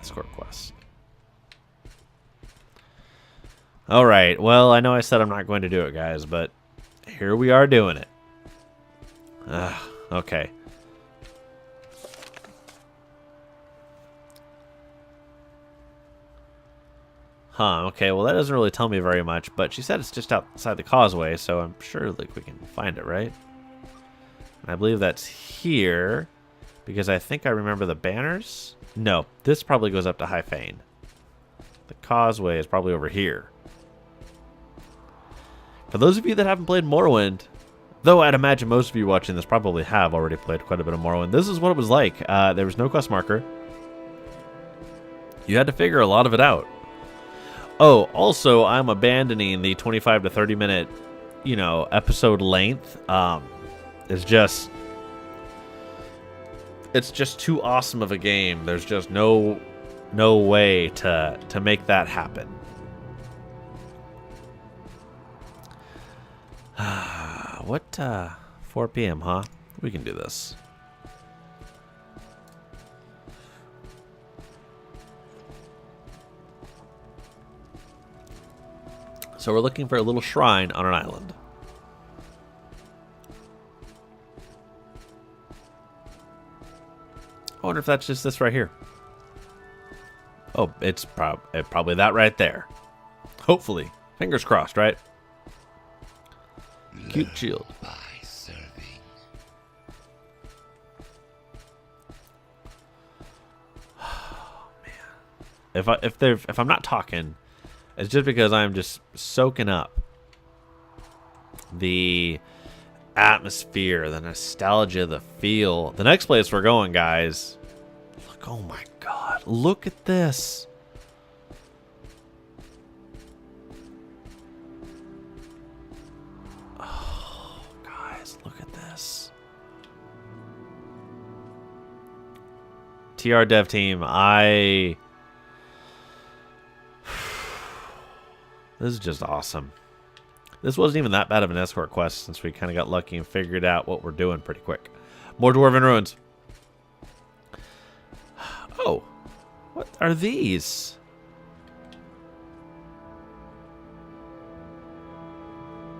Escort quest. Alright. Well, I know I said I'm not going to do it, guys, but here we are doing it. Okay. Huh, okay, well that doesn't really tell me very much, but she said it's just outside the causeway, so I'm sure like we can find it, right? I believe that's here, because I think I remember the banners. No, this probably goes up to High Fane. The causeway is probably over here. For those of you that haven't played Morrowind, though I'd imagine most of you watching this probably have already played quite a bit of Morrowind, this is what it was like. There was no quest marker. You had to figure a lot of it out. Oh, also, I'm abandoning the 25 to 30 minute, episode length. It's just too awesome of a game. There's just no way to make that happen. What, 4 p.m., huh? We can do this. So we're looking for a little shrine on an island. I wonder if that's just this right here. Oh, it's probably that right there. Hopefully. Fingers crossed, right? Cute shield. By serving. Oh, man. If I'm not talking, it's just because I'm just soaking up the atmosphere, the nostalgia, the feel. The next place we're going, guys. Look, oh my god. Look at this. Oh, guys, look at this. TR dev team, this is just awesome. This wasn't even that bad of an escort quest since we kind of got lucky and figured out what we're doing pretty quick. More Dwarven Ruins. Oh, what are these?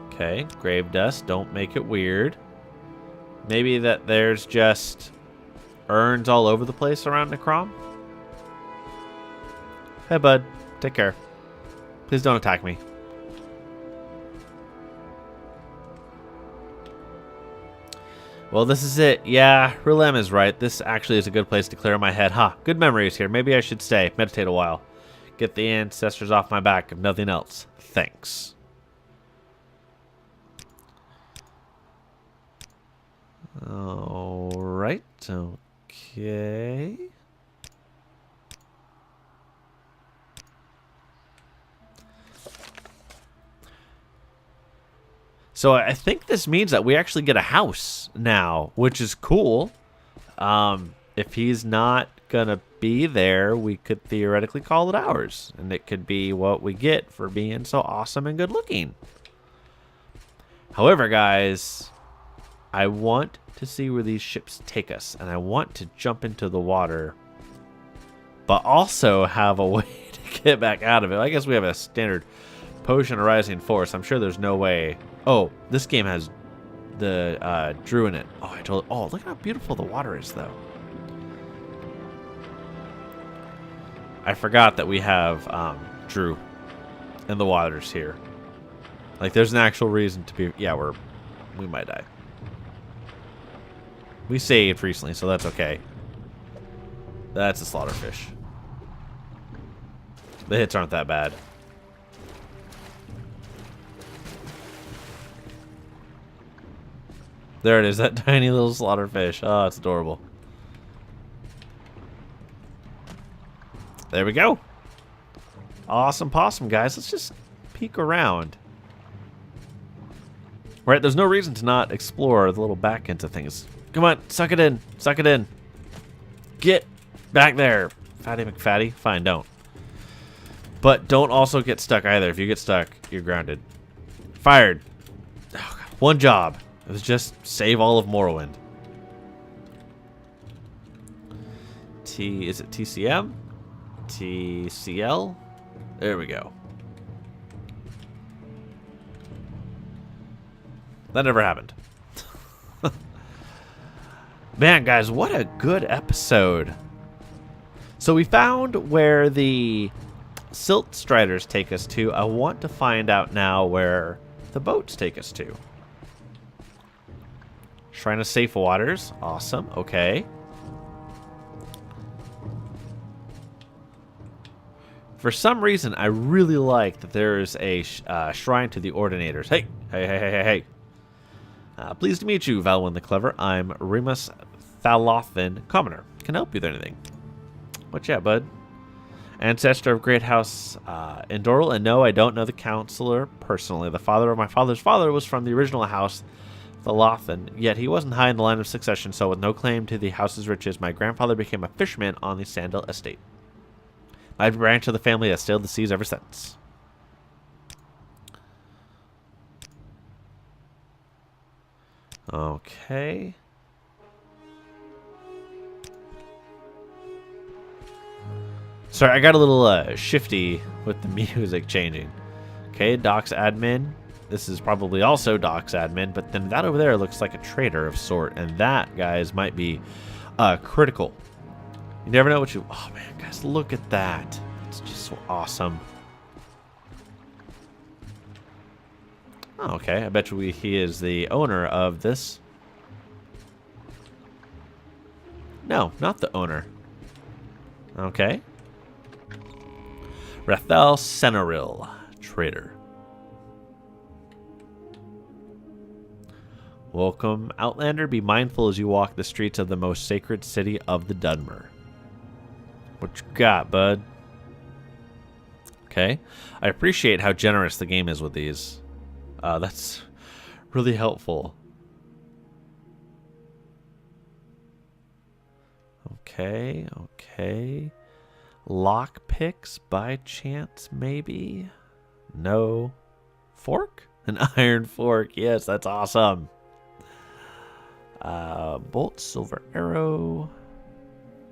Okay, grave dust. Don't make it weird. Maybe that there's just urns all over the place around Necrom. Hey, bud. Take care. Please don't attack me. Well, this is it. Yeah, Rulem is right. This actually is a good place to clear my head. Huh, good memories here. Maybe I should stay, meditate a while. Get the ancestors off my back, if nothing else. Thanks. Alright, okay. So I think this means that we actually get a house now, which is cool. If he's not going to be there, we could theoretically call it ours. And it could be what we get for being so awesome and good looking. However, guys, I want to see where these ships take us. And I want to jump into the water, but also have a way to get back out of it. I guess we have a standard potion of rising force. I'm sure there's no way. Oh, this game has the Drew in it. Oh, look at how beautiful the water is, though. I forgot that we have Drew in the waters here. Like, there's an actual reason to be. Yeah, we might die. We saved recently, so that's okay. That's a slaughterfish. The hits aren't that bad. There it is, that tiny little slaughterfish. Oh, it's adorable. There we go. Awesome possum, guys. Let's just peek around. Right, there's no reason to not explore the little back ends of things. Come on, suck it in. Suck it in. Get back there. Fatty McFatty. Fine, don't. But don't also get stuck either. If you get stuck, you're grounded. Fired. Oh, God. One job. It was just save all of Morrowind. Is it TCM? TCL? There we go. That never happened. Man, guys, what a good episode. So we found where the Silt Striders take us to. I want to find out now where the boats take us to. Shrine of Safe Waters. Awesome. Okay. For some reason, I really like that there's a shrine to the Ordinators. Hey, hey, hey, hey, hey, hey. Pleased to meet you, Valwyn the Clever. I'm Remus Thalothan, Commoner. Can I help you with anything? What ya, bud? Ancestor of Great House Endoril, and no, I don't know the Counselor personally. The father of my father's father was from the original house, Thalothan, yet he wasn't high in the line of succession, so with no claim to the house's riches, my grandfather became a fisherman on the Sandal estate. My branch of the family has sailed the seas ever since. Okay. Sorry, I got a little shifty with the music changing. Okay, Doc's admin. This is probably also Doc's admin, but then that over there looks like a trader of sort, and that, guys, might be critical. You never know what you... Oh, man, guys, look at that. It's just so awesome. Oh, okay, I bet you he is the owner of this. No, not the owner. Okay. Rathel Senaril, trader. Welcome, Outlander. Be mindful as you walk the streets of the most sacred city of the Dunmer. What you got, bud? Okay. I appreciate how generous the game is with these. That's really helpful. Okay, okay. Lock picks by chance, maybe? No. Fork? An iron fork. Yes, that's awesome. Bolt, silver arrow.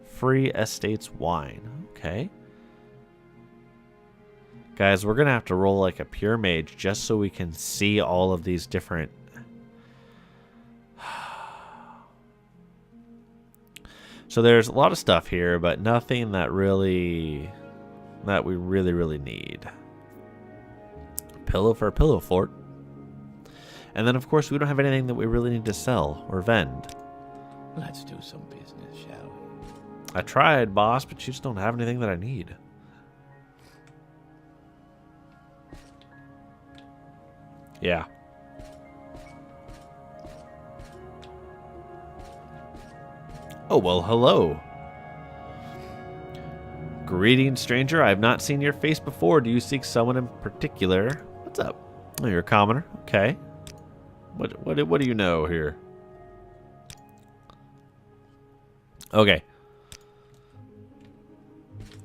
Free estates wine. Okay. Guys, we're going to have to roll like a pure mage just so we can see all of these different... So there's a lot of stuff here, but nothing that we really need. Pillow for a pillow fort. And then, of course, we don't have anything that we really need to sell or vend. Let's do some business, shall we? I tried, boss, but you just don't have anything that I need. Yeah. Oh, well, hello. Greetings, stranger. I have not seen your face before. Do you seek someone in particular? What's up? Oh, you're a commoner. Okay. What do you know here? Okay.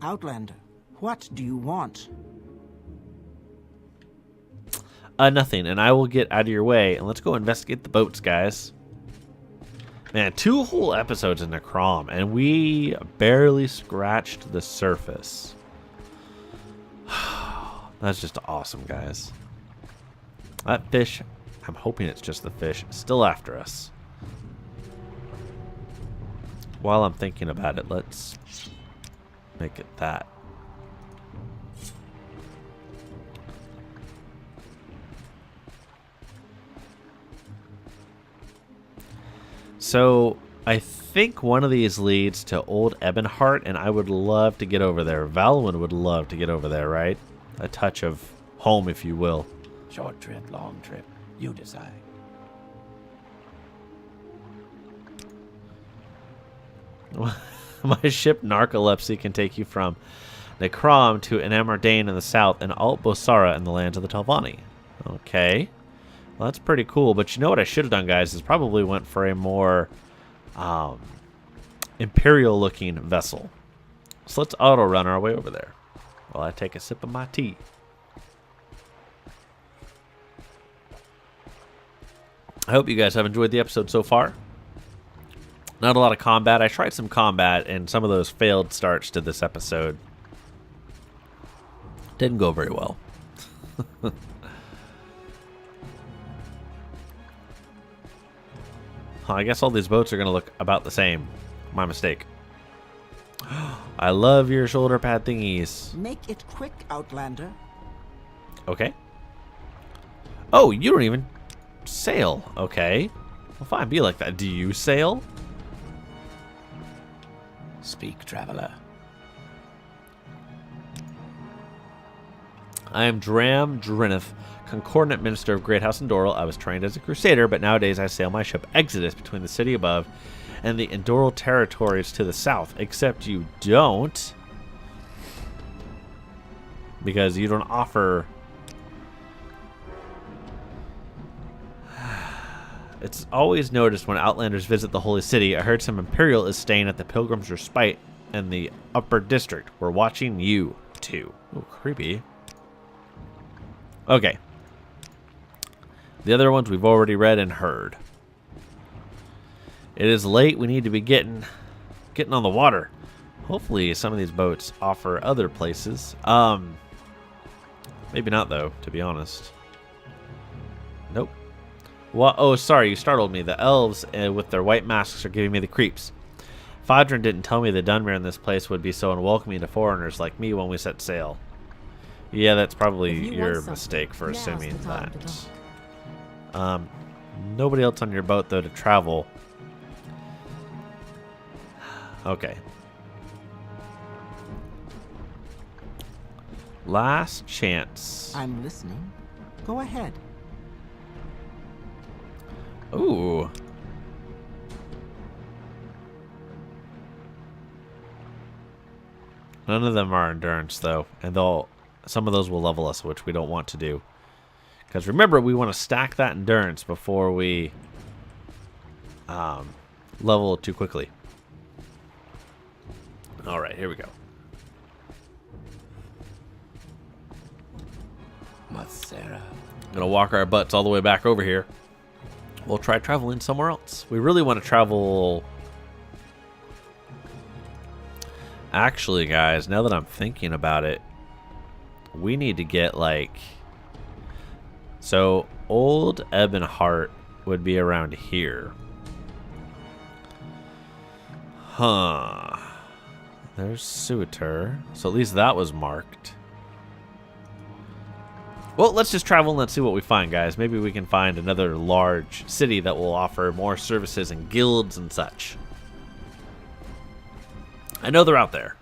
Outlander, what do you want? Nothing, and I will get out of your way, and let's go investigate the boats, guys. Man, 2 whole episodes in Necrom, and we barely scratched the surface. That's just awesome, guys. That fish, I'm hoping it's just the fish, still after us. While I'm thinking about it, let's make it that. So, I think one of these leads to Old Ebonheart, and I would love to get over there. Valwyn would love to get over there, right? A touch of home, if you will. Short trip, long trip, you decide. My ship Narcolepsy can take you from Necrom to Enamardane in the south and Alt Bosara in the lands of the Telvanni. Okay. Well, that's pretty cool, but you know what I should have done, guys, is probably went for a more imperial-looking vessel. So let's auto-run our way over there while I take a sip of my tea. I hope you guys have enjoyed the episode so far. Not a lot of combat. I tried some combat, and some of those failed starts to this episode didn't go very well. I guess all these boats are going to look about the same. My mistake. I love your shoulder pad thingies. Make it quick, Outlander. Okay. Oh, you don't even sail. Okay. Well, fine, be like that. Do you sail? Speak, traveler. I am Dram Drineth, Concordant Minister of Great House Endoral. I was trained as a crusader, but nowadays I sail my ship Exodus between the city above and the Endoral territories to the south. Except you don't, because you don't offer. It's always noticed when Outlanders visit the Holy City. I heard some Imperial is staying at the Pilgrim's Respite in the Upper District. We're watching you, too. Ooh, creepy. Okay. The other ones we've already read and heard. It is late. We need to be getting on the water. Hopefully some of these boats offer other places. Maybe not, though, to be honest. Nope. Well, oh, sorry, you startled me. The elves with their white masks are giving me the creeps. Fadrin didn't tell me the Dunmer in this place would be so unwelcoming to foreigners like me when we set sail. Yeah, that's probably your mistake for assuming that. Nobody else on your boat, though, to travel. Okay. Last chance. I'm listening. Go ahead. Ooh. None of them are endurance, though, and some of those will level us, which we don't want to do. Because remember, we want to stack that endurance before we level too quickly. All right, here we go. Masera. Gonna walk our butts all the way back over here. We'll try traveling somewhere else. We really want to travel. Actually, guys, now that I'm thinking about it, we need to get like. So, Old Ebonheart would be around here. Huh. There's Suitor. So at least that was marked. Well, let's just travel and let's see what we find, guys. Maybe we can find another large city that will offer more services and guilds and such. I know they're out there.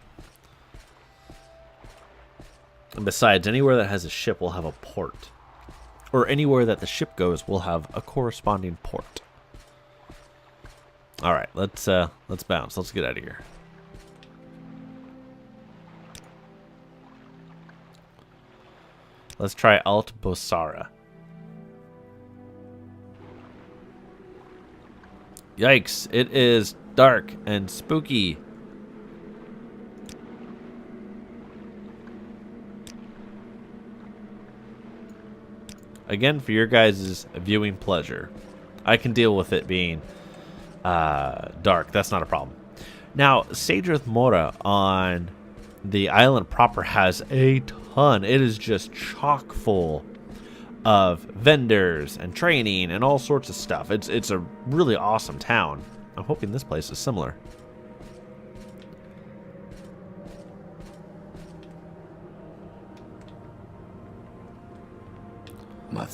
And besides, anywhere that has a ship will have a port. Or anywhere that the ship goes will have a corresponding port. All right, let's bounce. Let's get out of here. Let's try Alt Bosara. Yikes, it is dark and spooky. Again, for your guys' viewing pleasure. I can deal with it being dark. That's not a problem. Now, Sadrith Mora on the island proper has a ton. It is just chock full of vendors and training and all sorts of stuff. It's a really awesome town. I'm hoping this place is similar.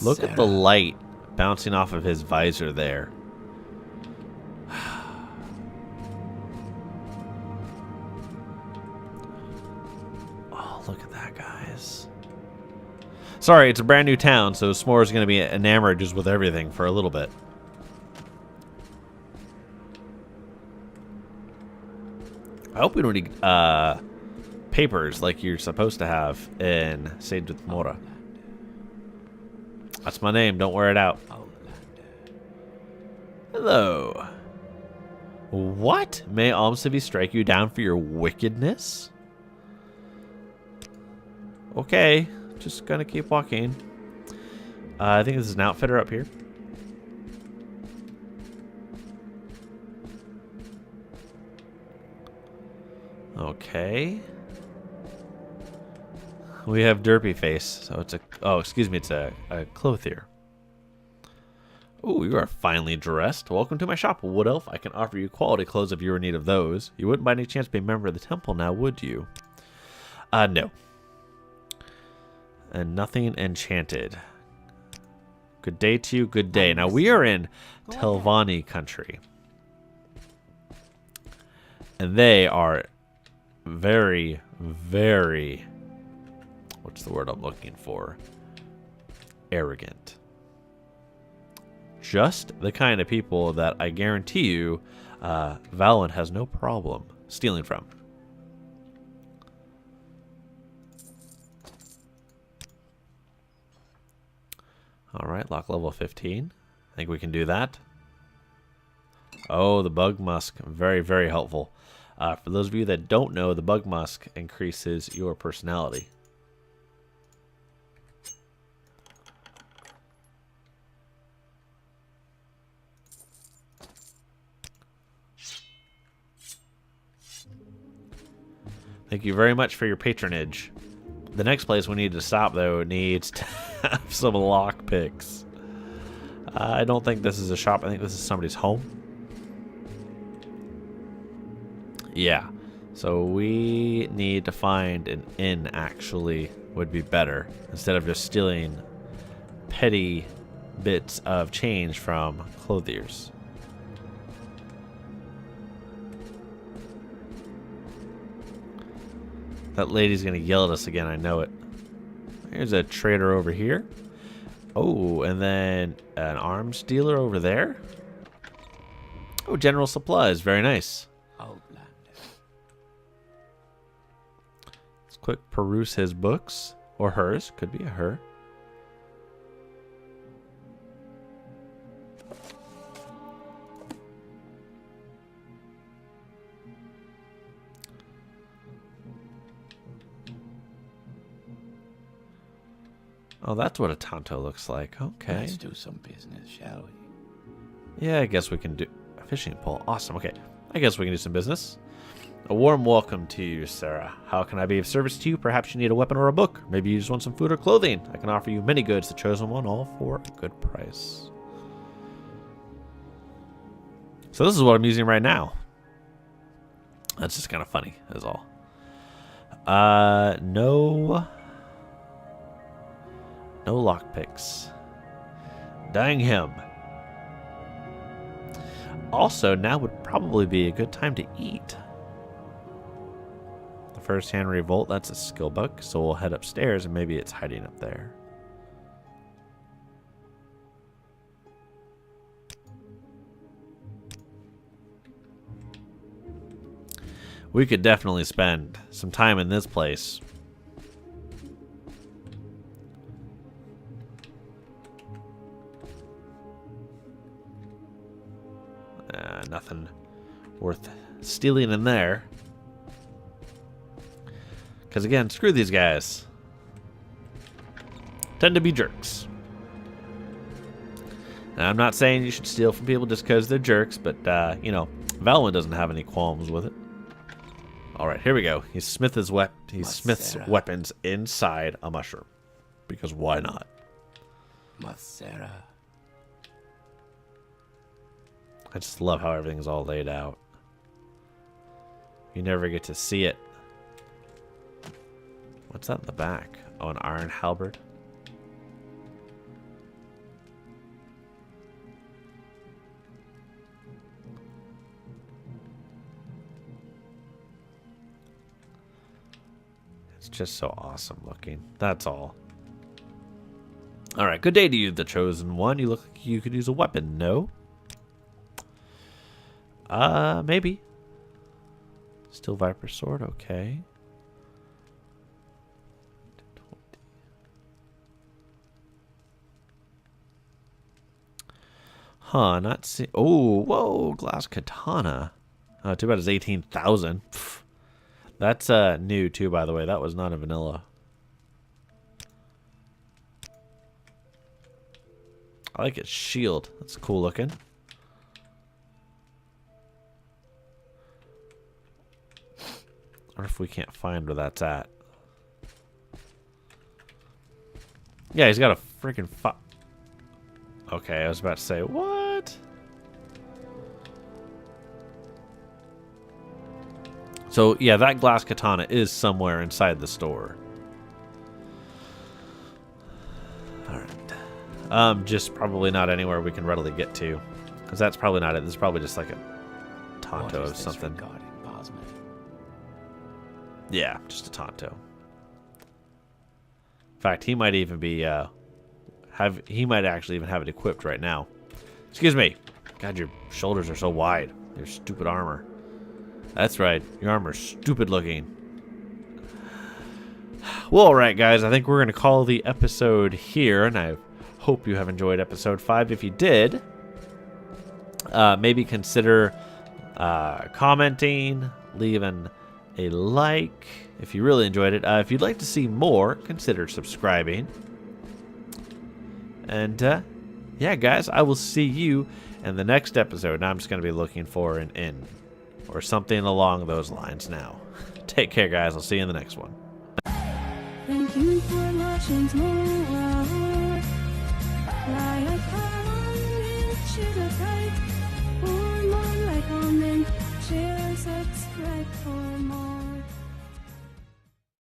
Look at the light bouncing off of his visor there. Oh, look at that, guys. Sorry, it's a brand new town, so S'more's going to be enamored just with everything for a little bit. I hope we don't need papers like you're supposed to have in Sadrith Mora. That's my name. Don't wear it out. Hello. What? May Almsivy strike you down for your wickedness? Okay. Just gonna keep walking. I think this is an outfitter up here. Okay. We have Derpy Face, so it's a... Oh, excuse me, it's a clothier. Oh, you are finely dressed. Welcome to my shop, Wood Elf. I can offer you quality clothes if you were in need of those. You wouldn't by any chance be a member of the temple now, would you? No. And nothing enchanted. Good day to you. Good day. Now we are in Telvanni country. And they are very, very, what's the word I'm looking for? Arrogant. Just the kind of people that I guarantee you Valin has no problem stealing from. Alright, lock level 15. I think we can do that. Oh, the bug musk. Very, very helpful. For those of you that don't know, the bug musk increases your personality. Thank you very much for your patronage. The next place we need to stop, though, needs to have some lock picks. I don't think this is a shop. I think this is somebody's home. Yeah. So we need to find an inn, actually, would be better. Instead of just stealing petty bits of change from clothiers. That lady's gonna yell at us again, I know it. Here's a trader over here. Oh, and then an arms dealer over there. Oh, general supplies, very nice. Let's quick peruse his books. Or hers, could be a her. Oh, that's what a Tonto looks like. Okay. Let's do some business, shall we? Yeah, I guess we can do a fishing pole. Awesome. Okay. I guess we can do some business. A warm welcome to you, Sarah. How can I be of service to you? Perhaps you need a weapon or a book. Maybe you just want some food or clothing. I can offer you many goods, the chosen one, all for a good price. So this is what I'm using right now. That's just kind of funny, is all. No lockpicks. Dang him. Also, now would probably be a good time to eat. The first hand revolt, that's a skill book, so we'll head upstairs and maybe it's hiding up there. We could definitely spend some time in this place. Nothing worth stealing in there. Because again, screw these guys. Tend to be jerks. Now, I'm not saying you should steal from people just because they're jerks, but, you know, Valwyn doesn't have any qualms with it. Alright, here we go. He smiths weapons inside a mushroom. Because why not? Masera. I just love how everything's all laid out. You never get to see it. What's that in the back? Oh, an iron halberd. It's just so awesome looking. That's all. Alright, good day to you, the chosen one. You look like you could use a weapon, no? Maybe. Still Viper Sword, okay. Huh, not see. Oh, whoa, glass katana. Too bad it's 18,000. That's new too, by the way. That was not a vanilla. I like its shield. That's cool looking. I wonder if we can't find where that's at. Yeah, he's got a freaking Okay, I was about to say, what? So, yeah, that glass katana is somewhere inside the store. Alright. Just probably not anywhere we can readily get to. Because that's probably not it. This is probably just like a Tonto What of is this something. regarding Bosman? Yeah, just a Tonto. In fact, he might even be he might actually even have it equipped right now. Excuse me. God, your shoulders are so wide. Your stupid armor. That's right. Your armor's stupid looking. Well, alright guys, I think we're going to call the episode here, and I hope you have enjoyed episode 5. If you did, maybe consider commenting, leaving a like if you really enjoyed it. If you'd like to see more, consider subscribing. And yeah, guys, I will see you in the next episode. Now I'm just going to be looking for an inn or something along those lines now. Take care, guys. I'll see you in the next one. Thank you for watching Morrowind. Like a